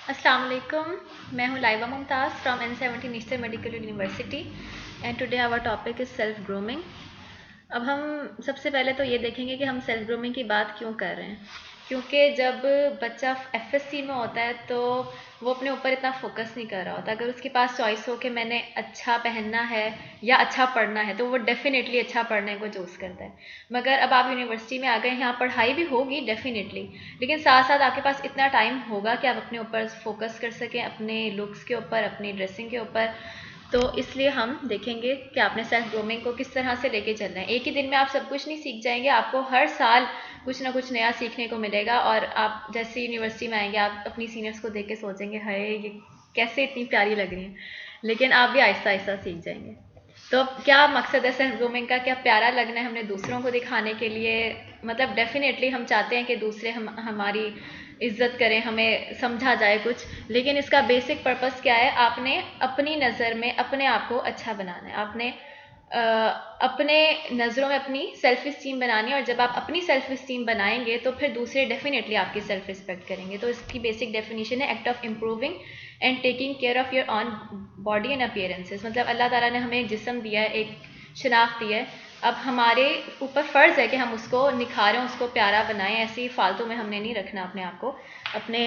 अस्सलाम वालेकुम। मैं हूँ Laiba Mumtaz from N17 eastern medical university and today our topic is self grooming. अब हम सबसे पहले तो ये देखेंगे कि हम सेल्फ ग्रूमिंग की बात क्यों कर रहे हैं, क्योंकि जब बच्चा एफएससी में होता है तो वो अपने ऊपर इतना फोकस नहीं कर रहा होता। अगर उसके पास चॉइस हो कि मैंने अच्छा पहनना है या अच्छा पढ़ना है तो वो डेफिनेटली अच्छा पढ़ने को चूज़ करता है। मगर अब आप यूनिवर्सिटी में आ गए, यहाँ पढ़ाई भी होगी डेफिनेटली, लेकिन साथ साथ आपके पास इतना टाइम होगा कि आप अपने ऊपर फोकस कर सकें, अपने लुक्स के ऊपर, अपनी ड्रेसिंग के ऊपर। तो इसलिए हम देखेंगे कि आपने सेल्फ ग्रूमिंग को किस तरह से लेके चलना है। एक ही दिन में आप सब कुछ नहीं सीख जाएंगे, आपको हर साल कुछ ना कुछ नया सीखने को मिलेगा। और आप जैसे यूनिवर्सिटी में आएंगे, आप अपनी सीनियर्स को देख के सोचेंगे हाय ये कैसे इतनी प्यारी लग रही हैं, लेकिन आप भी आहिस्ता आहिस्ता सीख जाएंगे। तो क्या मकसद है सेल्फ ग्रूमिंग का? क्या प्यारा लगना है हमने दूसरों को दिखाने के लिए? मतलब डेफिनेटली हम चाहते हैं कि दूसरे हमारी इज्जत करें, हमें समझा जाए कुछ, लेकिन इसका बेसिक पर्पस क्या है? आपने अपनी नज़र में अपने आप को अच्छा बनाना है, आपने अपने नज़रों में अपनी सेल्फ इस्टीम बनानी है। और जब आप अपनी सेल्फ इस्टीम बनाएंगे तो फिर दूसरे डेफिनेटली आपकी सेल्फ रिस्पेक्ट करेंगे। तो इसकी बेसिक डेफिनेशन है act of improving and taking care of your on body and appearances. मतलब अल्लाह ताला ने हमें एक जिस्म दिया है, एक शनाख्त दी है, अब हमारे ऊपर फ़र्ज़ है कि हम उसको निखारें, उसको प्यारा बनाएं। ऐसे ही फालतू में हमने नहीं रखना अपने आप को, अपने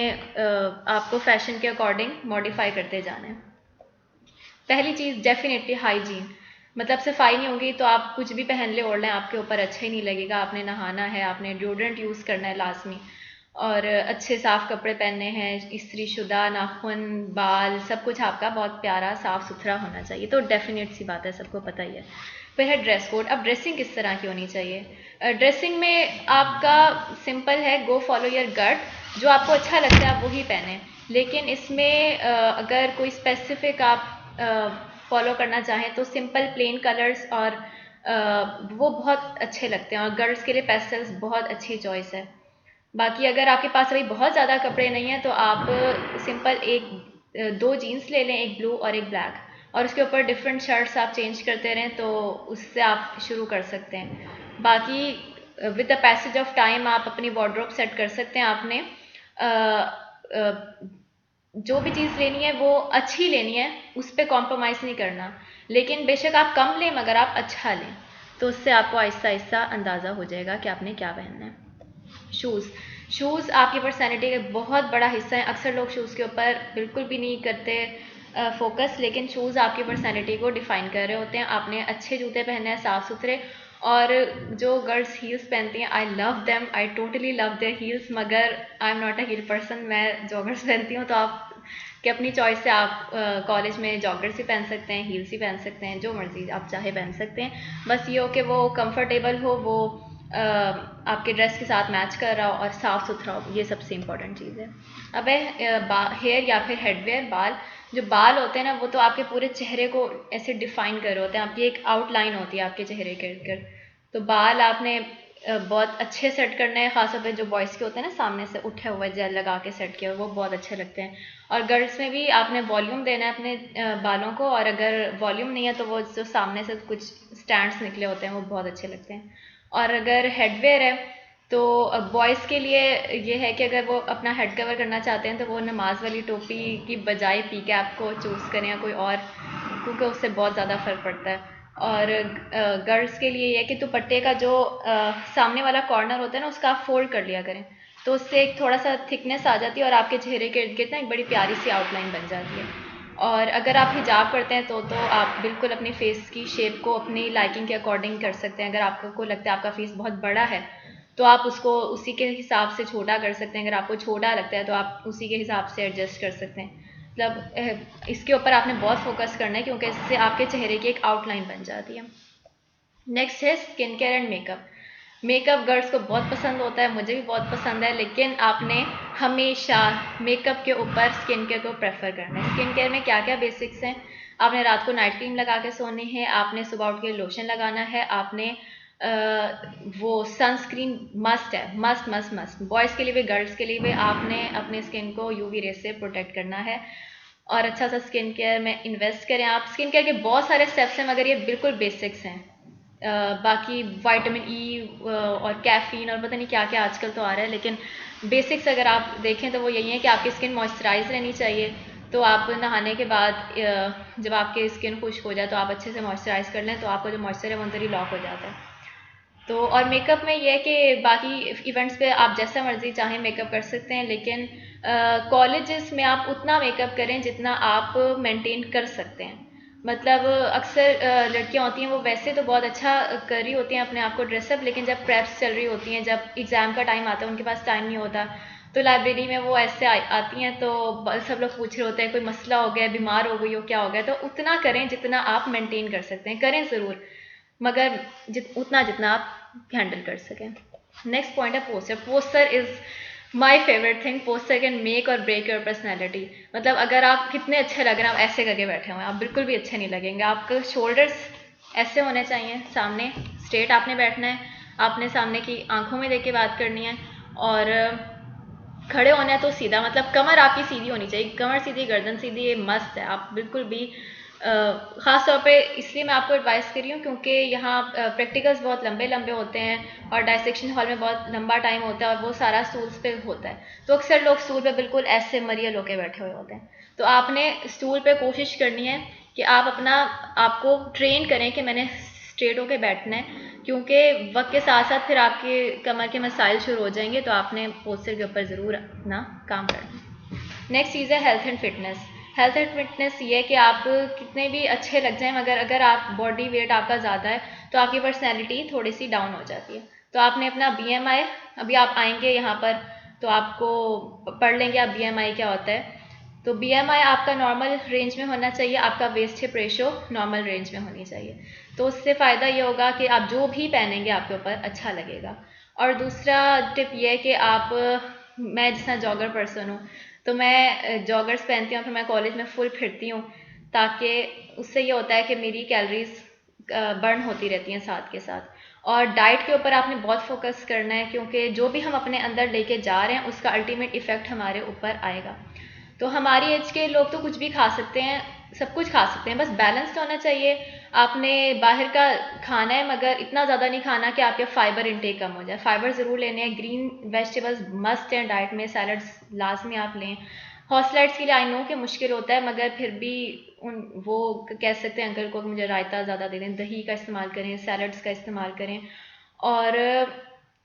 आप को फैशन के अकॉर्डिंग मॉडिफाई करते जाना है। पहली चीज़ डेफिनेटली हाइजीन, मतलब सफाई नहीं होगी तो आप कुछ भी पहन ले ओढ़ लें, आपके ऊपर अच्छा ही नहीं लगेगा। आपने नहाना है, आपने डिओड्रेंट यूज़ करना है लाजमी, और अच्छे साफ़ कपड़े पहनने हैं, इस्त्री शुदा, नाखून, बाल, सब कुछ आपका बहुत प्यारा साफ़ सुथरा होना चाहिए। तो डेफिनेट सी बात है, सबको पता ही है। फिर है ड्रेस कोड। अब ड्रेसिंग किस तरह की होनी चाहिए? ड्रेसिंग में आपका सिंपल है, गो फॉलो योर गट, जो आपको अच्छा लगता है आप वही पहने। लेकिन इसमें अगर कोई स्पेसिफिक आप फॉलो करना चाहें तो सिंपल प्लेन कलर्स और वो बहुत अच्छे लगते हैं, और गर्ल्स के लिए पेस्टल्स बहुत अच्छी चॉइस है। बाकी अगर आपके पास अभी बहुत ज़्यादा कपड़े नहीं हैं तो आप सिंपल एक दो जीन्स ले लें, एक ब्लू और एक ब्लैक, और उसके ऊपर डिफरेंट शर्ट्स आप चेंज करते रहें, तो उससे आप शुरू कर सकते हैं। बाकी with the passage of time आप अपनी वार्डरोब सेट कर सकते हैं। आपने जो भी चीज़ लेनी है वो अच्छी लेनी है, उस पर कॉम्प्रोमाइज़ नहीं करना। लेकिन बेशक आप कम लें मगर आप अच्छा लें, तो उससे आपको आहिस्ता आहिस्ता अंदाज़ा हो जाएगा कि आपने क्या पहनना है। शूज़, शूज़ आपकी पर्सनैलिटी का बहुत बड़ा हिस्सा है। अक्सर लोग शूज़ के ऊपर बिल्कुल भी नहीं करते फोकस, लेकिन शूज़ आपकी पर्सनैलिटी को डिफ़ाइन कर रहे होते हैं। आपने अच्छे जूते पहनने हैं, साफ़ सुथरे। और जो गर्ल्स हील्स पहनती हैं, I love them, I totally love their heels, मगर I am not a heel person, मैं जॉगर्स पहनती हूँ। तो आप कि अपनी चॉइस से आप कॉलेज में जॉगर्स ही पहन सकते हैं, हील्स ही पहन सकते हैं, जो मर्जी आप चाहे पहन सकते हैं। बस ये हो कि वो कंफर्टेबल हो, वो आपके ड्रेस के साथ मैच कर रहा हो और साफ़ सुथरा हो, ये सबसे इम्पोर्टेंट चीज़ है। अब है हेयर या फिर हेडवेयर, बाल। जो बाल होते हैं ना, वो तो आपके पूरे चेहरे को ऐसे डिफाइन कर रहे होते हैं, आपकी एक आउटलाइन होती है आपके चेहरे के इर्द गिर्द। तो बाल आपने बहुत अच्छे सेट करना है, खासतौर पर जो बॉयज़ के होते हैं ना, सामने से उठे हुए जेल लगा के सेट किया, वो बहुत अच्छे लगते हैं। और गर्ल्स में भी आपने वॉल्यूम देना है अपने बालों को, और अगर वॉल्यूम नहीं है तो वो जो सामने से कुछ स्टैंड्स निकले होते हैं वो बहुत अच्छे लगते हैं। और अगर हेडवेयर है तो बॉयज़ के लिए ये है कि अगर वो अपना हेड कवर करना चाहते हैं तो वो नमाज वाली टोपी की बजाय पी कैप को चूज़ करें या कोई और, क्योंकि उससे बहुत ज़्यादा फ़र्क पड़ता है। और गर्ल्स के लिए ये है कि दुपट्टे का जो सामने वाला कॉर्नर होता है ना, उसका आप फोल्ड कर लिया करें, तो उससे एक थोड़ा सा थिकनेस आ जाती है और आपके चेहरे के इर्द गिर्द ना एक बड़ी प्यारी सी आउटलाइन बन जाती है। और अगर आप हिजाब करते हैं तो आप बिल्कुल अपने फेस की शेप को अपनी लाइकिंग के अकॉर्डिंग कर सकते हैं। अगर आपको लगता है आपका फेस बहुत बड़ा है तो आप उसको उसी के हिसाब से छोटा कर सकते हैं, अगर आपको छोटा लगता है तो आप उसी के हिसाब से एडजस्ट कर सकते हैं। मतलब इसके ऊपर आपने बहुत फोकस करना है, क्योंकि इससे आपके चेहरे की एक आउटलाइन बन जाती है। नेक्स्ट है skin care and makeup. Makeup girls को बहुत पसंद होता है, मुझे भी बहुत पसंद है, लेकिन आपने हमेशा मेकअप के ऊपर स्किन केयर को प्रेफर करना है। स्किन केयर में क्या क्या बेसिक्स हैं? आपने रात को नाइट क्रीम लगा के सोनी है, आपने सुबह उठ के लोशन लगाना है, आपने वो सनस्क्रीन मस्ट है, मस्ट मस्ट मस्ट, बॉयज़ के लिए भी गर्ल्स के लिए भी। आपने अपने स्किन को यूवी रे से प्रोटेक्ट करना है, और अच्छा सा स्किन केयर में इन्वेस्ट करें आप। स्किन केयर के बहुत सारे स्टेप्स हैं मगर ये बिल्कुल बेसिक्स हैं। बाकी विटामिन ई और कैफीन और पता नहीं क्या क्या आजकल तो आ रहा है, लेकिन बेसिक्स अगर आप देखें तो वो यही है कि आपकी स्किन मॉइस्चराइज रहनी चाहिए। तो आप नहाने के बाद जब आपकी स्किन खुश्क हो जाए तो आप अच्छे से मॉइस्चराइज कर लें, तो आपका जो मॉइस्चर है वो अंदर ही लॉक हो जाता है। तो और मेकअप में ये है कि बाकी इवेंट्स पे आप जैसा मर्जी चाहें मेकअप कर सकते हैं, लेकिन कॉलेजेस में आप उतना मेकअप करें जितना आप मेंटेन कर सकते हैं। मतलब अक्सर लड़कियां होती हैं वो वैसे तो बहुत अच्छा कर रही होती हैं अपने आप को ड्रेसअप, लेकिन जब प्रेप्स चल रही होती हैं, जब एग्ज़ाम का टाइम आता है, उनके पास टाइम नहीं होता, तो लाइब्रेरी में वो ऐसे आती हैं तो सब लोग पूछ रहे होते हैं कोई मसला हो गया, बीमार हो गई हो, क्या हो गया। तो उतना करें जितना आप मेंटेन कर सकते हैं, करें ज़रूर, मगर उतना जितना आप हैंडल कर सकें। नेक्स्ट पॉइंट है poster. Poster is my favourite thing. Poster can make और ब्रेक योर पर्सनैलिटी। मतलब अगर आप कितने अच्छे लग रहे हैं, आप ऐसे करके बैठे हुए हैं, आप बिल्कुल भी अच्छे नहीं लगेंगे। आपके शोल्डर्स ऐसे होने चाहिए, सामने स्ट्रेट आपने बैठना है, आपने सामने की आंखों में देख के बात करनी है, और खड़े होना है तो सीधा, मतलब कमर आपकी सीधी होनी चाहिए, कमर सीधी, गर्दन सीधी, ये मस्त है। आप बिल्कुल भी ख़ास तौर पे इसलिए मैं आपको एडवाइस कर रही हूँ क्योंकि यहाँ प्रैक्टिकल्स बहुत लंबे लंबे होते हैं और डायसेक्शन हॉल में बहुत लंबा टाइम होता है और वो सारा स्टूल्स पे होता है, तो अक्सर लोग स्टूल पे बिल्कुल ऐसे मरियल होके बैठे हुए होते हैं। तो आपने स्टूल पे कोशिश करनी है कि आप अपना आपको ट्रेन करें कि मैंने स्ट्रेट होके बैठना है, क्योंकि वक्त के साथ साथ फिर आपके कमर के मसाइल शुरू हो जाएंगे, तो आपने पोस्चर के ऊपर ज़रूर अपना काम करना। नेक्स्ट चीज़ है health and fitness. Health and fitness ये है कि आप कितने भी अच्छे लग जाएं, मगर अगर आप बॉडी वेट आपका ज़्यादा है तो आपकी पर्सनैलिटी थोड़ी सी डाउन हो जाती है। तो आपने अपना BMI, अभी आप आएंगे यहाँ पर तो आपको पढ़ लेंगे आप BMI क्या होता है। तो BMI आपका नॉर्मल रेंज में होना चाहिए, आपका waist hip ratio normal range में होनी चाहिए। तो उससे फ़ायदा ये होगा कि आप जो भी पहनेंगे आपके ऊपर अच्छा लगेगा। और दूसरा टिप ये है कि आप, मैं जिस जॉगर पर्सन हूँ तो मैं जॉगर्स पहनती हूँ, फिर मैं कॉलेज में फुल फिरती हूँ, ताकि उससे ये होता है कि मेरी कैलोरीज बर्न होती रहती हैं साथ के साथ। और डाइट के ऊपर आपने बहुत फोकस करना है, क्योंकि जो भी हम अपने अंदर लेके जा रहे हैं उसका अल्टीमेट इफेक्ट हमारे ऊपर आएगा। तो हमारी एज के लोग तो कुछ भी खा सकते हैं, सब कुछ खा सकते हैं, बस बैलेंस्ड होना चाहिए। आपने बाहर का खाना है मगर इतना ज़्यादा नहीं खाना कि आपके फाइबर इनटेक कम हो जाए। फाइबर ज़रूर लेने हैं, ग्रीन वेजिटेबल्स मस्ट हैं डाइट में, सैलड्स लाजमी आप लें। हॉर्सलाइट्स के लिए आई नो कि मुश्किल होता है, मगर फिर भी वो कह सकते हैं अंकल को कि मुझे रायता ज़्यादा दे दें, दही का इस्तेमाल करें, सैलड्स का इस्तेमाल करें। और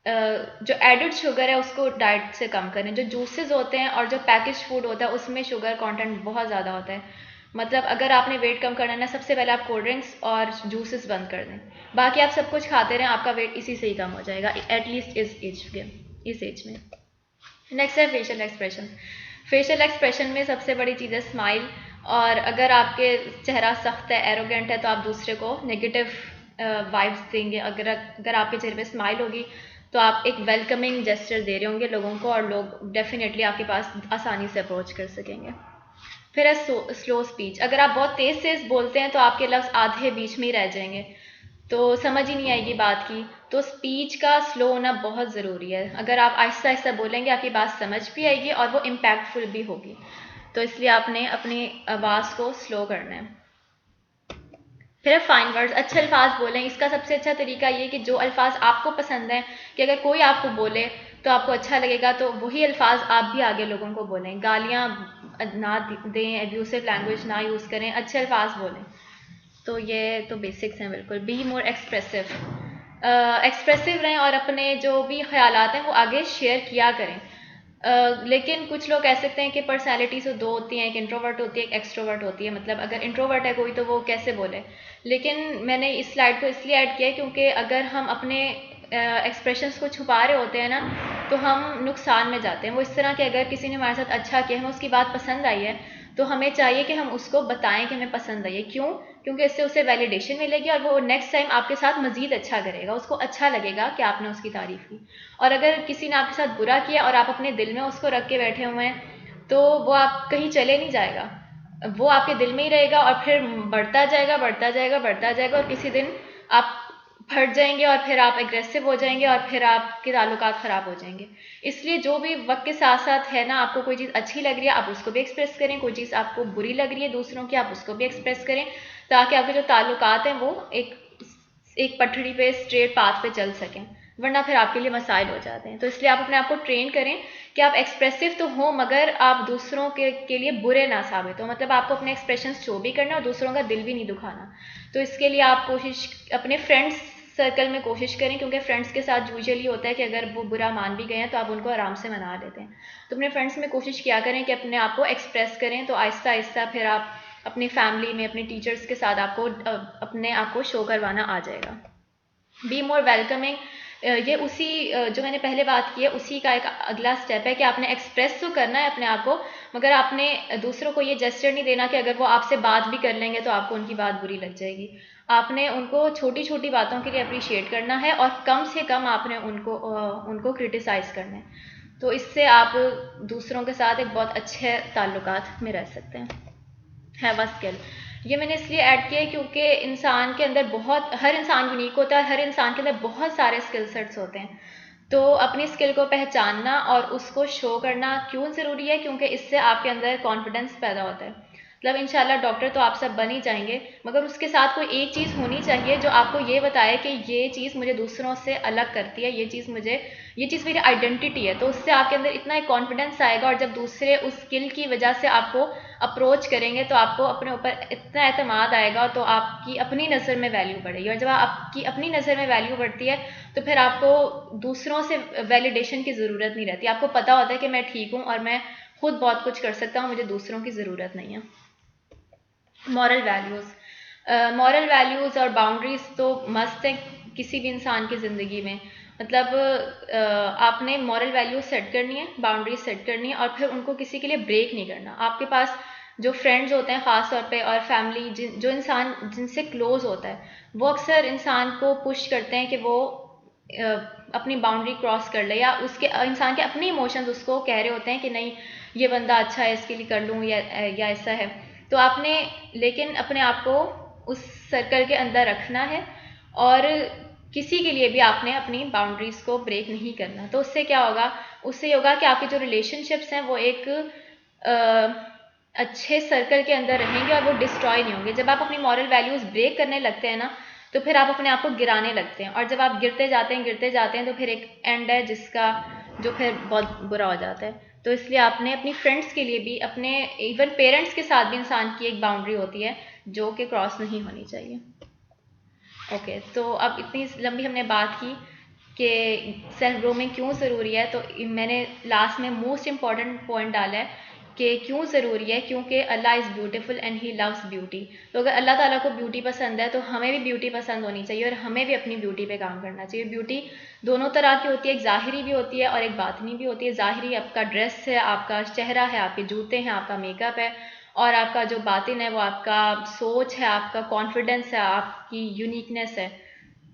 जो एडिड शुगर है उसको डाइट से कम करें। जो जूसेस होते हैं और जो पैकेज फूड होता है उसमें शुगर कंटेंट बहुत ज़्यादा होता है। मतलब अगर आपने वेट कम करना है ना, सबसे पहले आप कोल्ड ड्रिंक्स और जूसेस बंद कर दें, बाकी आप सब कुछ खाते रहें, आपका वेट इसी से ही कम हो जाएगा, एटलीस्ट इस एज में। नेक्स्ट है फेशियल एक्सप्रेशन। फेशियल एक्सप्रेशन में सबसे बड़ी चीज़ है स्माइल। और अगर आपके चेहरा सख्त है, एरोगेंट है, तो आप दूसरे को नेगेटिव वाइब्स देंगे। अगर आपके चेहरे पे स्माइल होगी तो आप एक वेलकमिंग जेस्चर दे रहे होंगे लोगों को, और लोग डेफिनेटली आपके पास आसानी से अप्रोच कर सकेंगे। फिर है स्लो स्पीच। अगर आप बहुत तेज़ तेज़ बोलते हैं तो आपके लफ्ज़ आधे बीच में ही रह जाएंगे, तो समझ ही नहीं आएगी बात की। तो स्पीच का स्लो होना बहुत ज़रूरी है। अगर आप आहिस्ता आहिस्ता बोलेंगे आपकी बात समझ भी आएगी और वो इम्पैक्टफुल भी होगी। तो इसलिए आपने अपनी आवाज़ को स्लो करना है। फिर फाइन वर्ड्स, अच्छे अल्फाज बोलें। इसका सबसे अच्छा तरीका ये कि जो अल्फाज आपको पसंद हैं, कि अगर कोई आपको बोले तो आपको अच्छा लगेगा, तो वही अल्फाज आप भी आगे लोगों को बोलें। गालियाँ ना दें, एब्यूसिव लैंग्वेज ना यूज़ करें, अच्छे अल्फाज बोलें। तो ये तो बेसिक्स हैं बिल्कुल। Be more expressive. एक्सप्रेसिव रहें और अपने जो भी ख्यालात हैं वो आगे शेयर किया करें। लेकिन कुछ लोग कह सकते हैं कि पर्सनैलिटी तो दो होती हैं, एक इंट्रोवर्ट होती है, एक एक्सट्रोवर्ट होती है। मतलब अगर इंट्रोवर्ट है कोई तो वो कैसे बोले। लेकिन मैंने इस स्लाइड को इसलिए ऐड किया है क्योंकि अगर हम अपने एक्सप्रेशंस को छुपा रहे होते हैं ना, तो हम नुकसान में जाते हैं। वो इस तरह कि अगर किसी ने हमारे साथ अच्छा किया, हमें उसकी बात पसंद आई है, तो हमें चाहिए कि हम उसको बताएं कि हमें पसंद आई है। क्यों? क्योंकि इससे उसे वैलिडेशन मिलेगी और वो नेक्स्ट टाइम आपके साथ मजीद अच्छा करेगा, उसको अच्छा लगेगा कि आपने उसकी तारीफ की। और अगर किसी ने आपके साथ बुरा किया और आप अपने दिल में उसको रख के बैठे हुए हैं, तो वो आप कहीं चले नहीं जाएगा, वो आपके दिल में ही रहेगा और फिर बढ़ता जाएगा, बढ़ता जाएगा, बढ़ता जाएगा, और किसी दिन आप फट जाएंगे और फिर आप एग्रेसिव हो जाएंगे और फिर आपके ताल्लुकात ख़राब हो जाएंगे। इसलिए जो भी वक्त के साथ साथ है ना, आपको कोई चीज़ अच्छी लग रही है आप उसको भी एक्सप्रेस करें, कोई चीज़ आपको बुरी लग रही है दूसरों की आप उसको भी एक्सप्रेस करें, ताकि आपके जो ताल्लुकात हैं वो एक पटड़ी पे, स्ट्रेट पाथ पे चल सकें, वरना फिर आपके लिए मसाइल हो जाते हैं। तो इसलिए आप अपने आप को ट्रेन करें कि आप एक्सप्रेसिव तो हो मगर आप दूसरों के लिए बुरे ना साबित हो। मतलब आपको अपने एक्सप्रेशंस शो भी करना और दूसरों का दिल भी नहीं दुखाना। तो इसके लिए आप कोशिश अपने फ्रेंड्स सर्कल में कोशिश करें, क्योंकि फ्रेंड्स के साथ यूजुअली होता है कि अगर वो बुरा मान भी गए हैं तो आप उनको आराम से मना लेते हैं। तो अपने फ्रेंड्स में कोशिश किया करें कि अपने आप को एक्सप्रेस करें, तो आहिस्ता आहिस्ता फिर आप अपनी फैमिली में अपने टीचर्स के साथ आपको अपने आप को शो करवाना आ जाएगा। बी मोर वेलकमिंग, ये उसी जो मैंने पहले बात की है उसी का एक अगला स्टेप है कि आपने एक्सप्रेस तो करना है अपने आप को, मगर आपने दूसरों को ये जेस्चर नहीं देना कि अगर वो आपसे बात भी कर लेंगे तो आपको उनकी बात बुरी लग जाएगी। आपने उनको छोटी छोटी बातों के लिए अप्रिशिएट करना है और कम से कम आपने उनको क्रिटिसाइज करना है। तो इससे आप दूसरों के साथ एक बहुत अच्छे ताल्लुकात में रह सकते हैं। हैव अ स्किल, ये मैंने इसलिए ऐड किया है क्योंकि इंसान के अंदर हर इंसान यूनिक होता है, हर इंसान के अंदर बहुत सारे स्किल सेट्स होते हैं। तो अपनी स्किल को पहचानना और उसको शो करना क्यों ज़रूरी है, क्योंकि इससे आपके अंदर कॉन्फिडेंस पैदा होता है। मतलब इंशाल्लाह डॉक्टर तो आप सब बन ही जाएंगे, मगर उसके साथ कोई एक चीज़ होनी चाहिए जो आपको ये बताए कि ये चीज़ मुझे दूसरों से अलग करती है, ये चीज़ मेरी आइडेंटिटी है। तो उससे आपके अंदर इतना एक कॉन्फिडेंस आएगा, और जब दूसरे उस स्किल की वजह से आपको अप्रोच करेंगे तो आपको अपने ऊपर इतना एतमाद आएगा, तो आपकी अपनी नज़र में वैल्यू बढ़ेगी। और जब आपकी अपनी नज़र में वैल्यू बढ़ती है तो फिर आपको दूसरों से वैलिडेशन की ज़रूरत नहीं रहती। आपको पता होता है कि मैं ठीक हूँ और मैं खुद बहुत कुछ कर सकता हूँ, मुझे दूसरों की ज़रूरत नहीं है। मॉरल वैल्यूज़ और बाउंड्रीज तो मस्ट है किसी भी इंसान की ज़िंदगी में। मतलब आपने मॉरल वैल्यूज सेट करनी है, बाउंड्रीज सेट करनी है, और फिर उनको किसी के लिए ब्रेक नहीं करना। आपके पास जो फ्रेंड्स होते हैं ख़ास तौर पे, और फैमिली, जो इंसान जिनसे क्लोज होता है, वो अक्सर इंसान को पुश करते हैं कि वो अपनी बाउंड्री क्रॉस कर ले, या उसके इंसान के अपने इमोशंस उसको कह रहे होते हैं कि नहीं ये बंदा अच्छा है, इसके लिए कर लूँ, या ऐसा है। तो आपने लेकिन अपने आप को उस सर्कल के अंदर रखना है, और किसी के लिए भी आपने अपनी बाउंड्रीज को ब्रेक नहीं करना। तो उससे क्या होगा, उससे होगा कि आपके जो रिलेशनशिप्स हैं वो एक अच्छे सर्कल के अंदर रहेंगे और वो डिस्ट्रॉय नहीं होंगे। जब आप अपनी मॉरल वैल्यूज ब्रेक करने लगते हैं ना, तो फिर आप अपने आप को गिराने लगते हैं, और जब आप गिरते जाते हैं तो फिर एक एंड है जिसका जो फिर बहुत बुरा हो जाता है। तो इसलिए आपने अपनी फ्रेंड्स के लिए भी, अपने इवन पेरेंट्स के साथ भी इंसान की एक बाउंड्री होती है जो कि क्रॉस नहीं होनी चाहिए। ओके, तो अब इतनी लंबी हमने बात की कि सेल्फ ग्रूमिंग क्यों ज़रूरी है, तो मैंने लास्ट में मोस्ट इम्पॉर्टेंट पॉइंट डाला है कि क्यों ज़रूरी है, क्योंकि Allah is beautiful and he loves beauty. तो अगर अल्लाह ताला को ब्यूटी पसंद है तो हमें भी ब्यूटी पसंद होनी चाहिए, और हमें भी अपनी ब्यूटी पे काम करना चाहिए। ब्यूटी दोनों तरह की होती है, एक ज़ाहिरी भी होती है और एक बातिनी भी होती है। ज़ाहिरी आपका ड्रेस है, आपका चेहरा है, आपके जूते हैं, आपका मेकअप है, और आपका जो बातिन है वो आपका सोच है, आपका कॉन्फिडेंस है, आपकी यूनिकनेस है।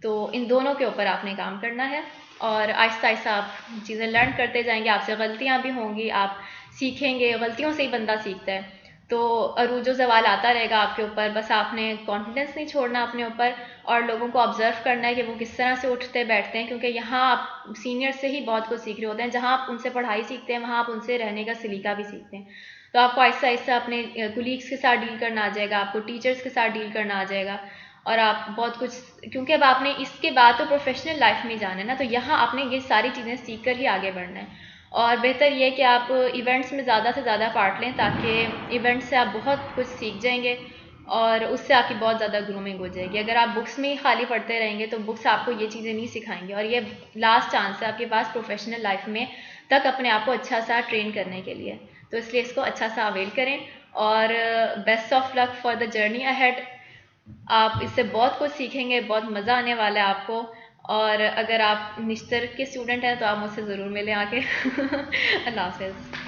तो इन दोनों के ऊपर आपने काम करना है, और आहिस्ता आहिस्ता आप चीज़ें लर्न करते जाएंगे। आपसे गलतियाँ भी होंगी, आप सीखेंगे, गलतियों से ही बंदा सीखता है। तो अरूज ज़वाल आता रहेगा आपके ऊपर, बस आपने कॉन्फिडेंस नहीं छोड़ना अपने ऊपर, और लोगों को ऑब्जर्व करना है कि वो किस तरह से उठते बैठते हैं, क्योंकि यहाँ आप सीनियर से ही बहुत कुछ सीख रहे होते हैं। जहाँ आप उनसे पढ़ाई सीखते हैं वहाँ आप उनसे रहने का सलीका भी सीखते हैं। तो आपको आहिस्ता आहिस्ता अपने कुलीग्स के साथ डील करना आ जाएगा, आपको टीचर्स के साथ डील करना आ जाएगा, और आप बहुत कुछ, क्योंकि अब आपने इसके बाद तो प्रोफेशनल लाइफ में जाना है ना, तो यहाँ आपने ये सारी चीज़ें सीख कर ही आगे बढ़ना है। और बेहतर ये है कि आप इवेंट्स में ज़्यादा से ज़्यादा पार्ट लें, ताकि इवेंट्स से आप बहुत कुछ सीख जाएंगे और उससे आपकी बहुत ज़्यादा ग्रूमिंग हो जाएगी। अगर आप बुक्स में ही खाली पढ़ते रहेंगे तो बुक्स आपको ये चीज़ें नहीं सिखाएंगे, और ये लास्ट चांस है आपके पास प्रोफेशनल लाइफ में तक अपने आप को अच्छा सा ट्रेन करने के लिए। तो इसलिए इसको अच्छा सा अवेल करें, और best of luck for the journey ahead. आप इससे बहुत कुछ सीखेंगे, बहुत मज़ा आने वाला है आपको। और अगर आप निश्तर के स्टूडेंट हैं तो आप मुझसे ज़रूर मिलें आके। अल्लाह हाफ़िज़।